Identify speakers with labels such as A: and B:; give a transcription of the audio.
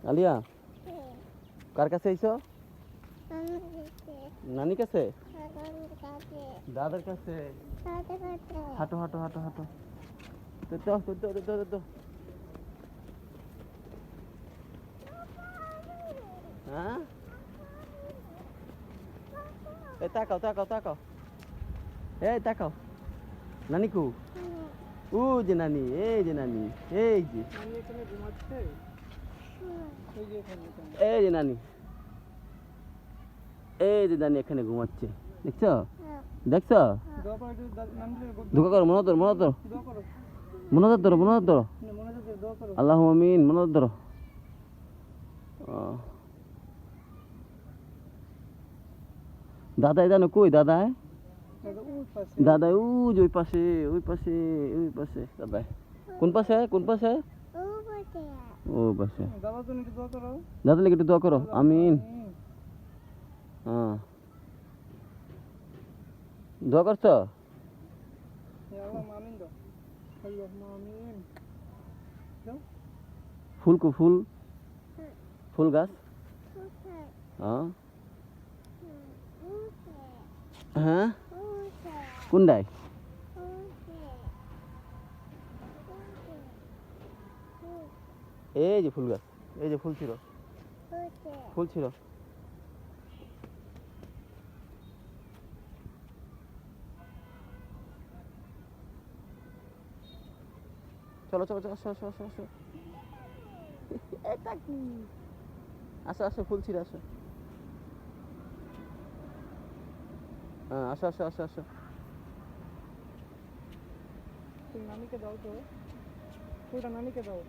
A: আলিয়া কার কাছে আইছো? নানি কাছে, দাদার কাছে। হাঁটো হাঁটো হাঁটো হাঁটো। তো তো তো তো তো তো তো। হ্যাঁ, এই তাকাও তাকাও তাকাও, এই তাকাও। নানি কু? ও যে নানি, এই যে নানি, এই যে
B: এখানে ঘুমাচ্ছে।
A: এই যে নানি, এই যে নানি এখানে ঘুমাচ্ছে, দেখছো? দেখছো? দোয়া করো, মনে ধরো, মনে ধরো, মনে ধরো, মনে ধরো। আল্লাহ আমিন, মনে ধরো। দাদা জানো কই? দাদা দাদা ওই পাশে, ওই পাশে, ওই পাশে। দাদা কোন পাশে? কোন পাশে? ও পাশে। দাদা লেগে একটু দোয়া করো। আমিন। হ্যাঁ, দোয়া করছো? ফুল কো? ফুল, ফুল গাছ। হ্যাঁ হ্যাঁ, কোনটায়? এই যে ফুল গাছ, এই যে ফুল ছিল, ফুল ছিল। চলো চলো চলো, আসো আসো আসো আসো। এটা কি? আসো আসো, ফুল ছিল, আসো। হ্যাঁ, আসো আসো আসো আসো।
B: নানিকে দাও তো, ওইটা নানিকে দাও।